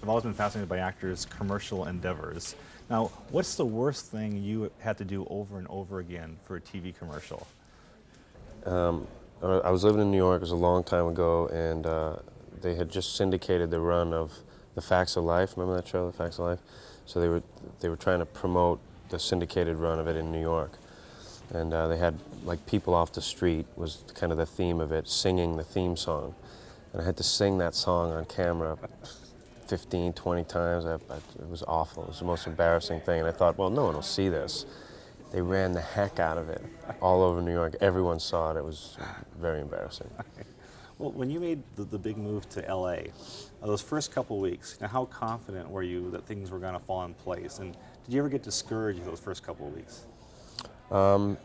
I've always been fascinated by actors' commercial endeavors. Now, what's the worst thing you had to do over and over again for a TV commercial? I was living in New York. It was a long time ago, and they had just syndicated the run of The Facts of Life. Remember that show, The Facts of Life? So they were trying to promote the syndicated run of it in New York, and they had like people off the street was kind of the theme of it, singing the theme song, and I had to sing that song on camera 15, 20 times. It was awful. It was the most embarrassing thing, and I thought, well, no one will see this. They ran the heck out of it all over New York. Everyone saw it. It was very embarrassing. Well, when you made the big move to LA, those first couple weeks, now how confident were you that things were going to fall in place? And did you ever get discouraged those first couple of weeks? Well,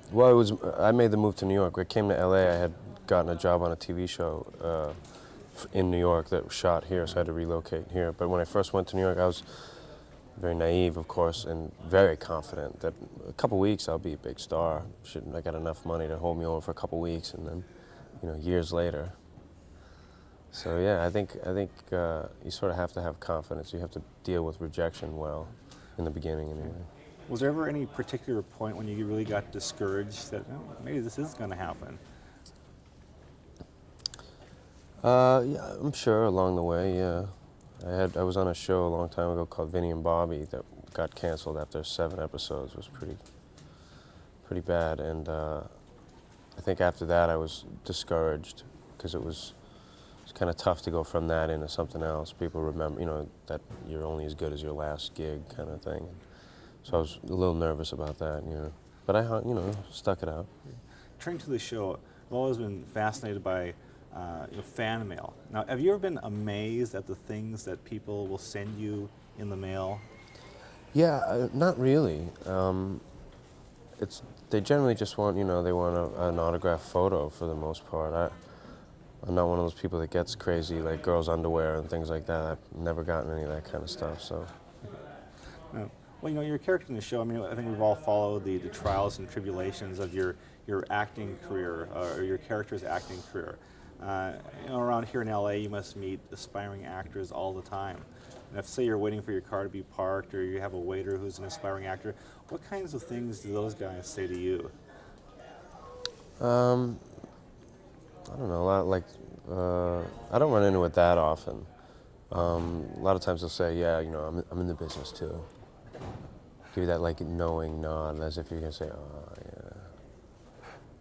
I made the move to New York. When I came to LA, I had gotten a job on a TV show in New York that was shot here, so I had to relocate here. But when I first went to New York, I was very naive, of course, and very confident that a couple weeks I'll be a big star. I got enough money to hold me over for a couple weeks, and then, years later. So yeah, I think you sort of have to have confidence. You have to deal with rejection well, in the beginning anyway. Was there ever any particular point when you really got discouraged that maybe this is going to happen? Yeah, I'm sure along the way, yeah. I was on a show a long time ago called Vinny and Bobby that got canceled after 7 episodes. It was pretty bad, and I think after that I was discouraged because it was kind of tough to go from that into something else. People remember, that you're only as good as your last gig kind of thing. So I was a little nervous about that, But I, stuck it out. Turning to the show, I've always been fascinated by fan mail. Now, have you ever been amazed at the things that people will send you in the mail? Yeah, not really. They generally just want, they want an autographed photo for the most part. I'm not one of those people that gets crazy, like girls' underwear and things like that. I've never gotten any of that kind of stuff, so. No. Well, your character in the show, I think we've all followed the trials and tribulations of your acting career, or your character's acting career. Around here in LA, you must meet aspiring actors all the time. And if, say, you're waiting for your car to be parked, or you have a waiter who's an aspiring actor, what kinds of things do those guys say to you? I don't know, I don't run into it that often. A lot of times they'll say, yeah, I'm in the business too. Give you that knowing nod, as if you're gonna say, oh,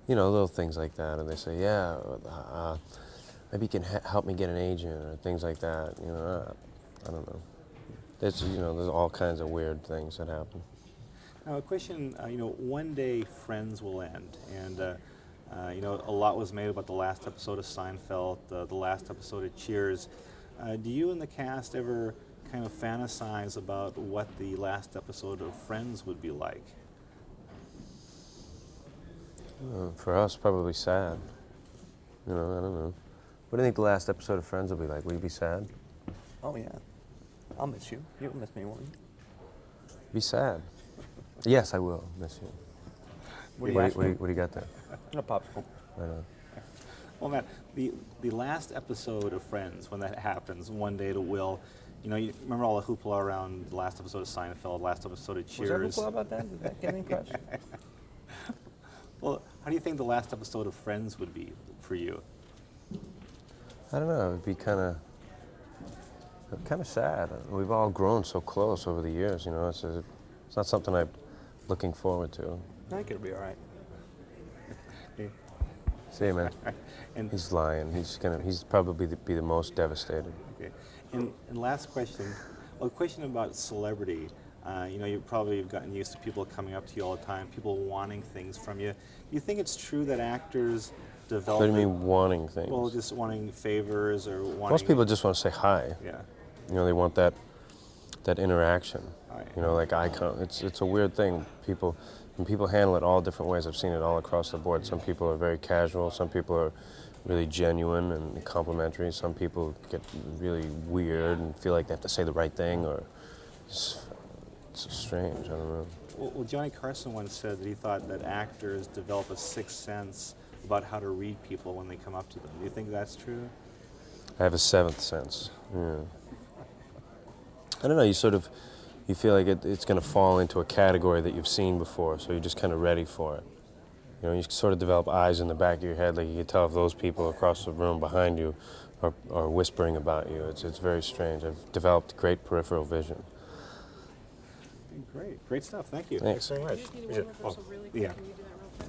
yeah. Little things like that, and they say, yeah, maybe you can help me get an agent, or things like that, I don't know. There's all kinds of weird things that happen. Now, a question, one day Friends will end, and a lot was made about the last episode of Seinfeld, the last episode of Cheers. Do you and the cast ever kind of fantasize about what the last episode of Friends would be like? For us, probably sad. I don't know. What do you think the last episode of Friends will be like? Will you be sad? Oh, yeah. I'll miss you. You'll miss me, won't you? Be sad. Yes, I will miss you. What do you got there? A popsicle. I know. Well, Matt, the last episode of Friends, when that happens, one day it will, you remember all the hoopla around the last episode of Seinfeld, last episode of Cheers? Was there hoopla about that? Did that get any press? Well, how do you think the last episode of Friends would be for you? I don't know. It'd be kind of sad. We've all grown so close over the years. It's not something I'm looking forward to. I think it'll be all right. See you, man. And he's lying. He's probably be the most devastated. okay. And last question, a question about celebrity. You probably have gotten used to people coming up to you all the time, people wanting things from you. Do you think it's true that actors develop... What do you mean wanting things? Well, just wanting favors or wanting... Most people just want to say hi. Yeah. They want that interaction. Right. Like eye contact. It's a weird thing. People handle it all different ways. I've seen it all across the board. Some people are very casual. Some people are really genuine and complimentary. Some people get really weird and feel like they have to say the right thing, or it's strange. I don't know. Well, Johnny Carson once said that he thought that actors develop a sixth sense about how to read people when they come up to them. Do you think that's true? I have a seventh sense. Yeah. I don't know, you feel like it's going to fall into a category that you've seen before, so you're just kind of ready for it. You know, you sort of develop eyes in the back of your head, like you can tell if those people across the room behind you are whispering about you. It's very strange. I've developed great peripheral vision. Great stuff. Thank you. Thanks. Very much. We just need one reversal really quick. Yeah. Can you do that real quick?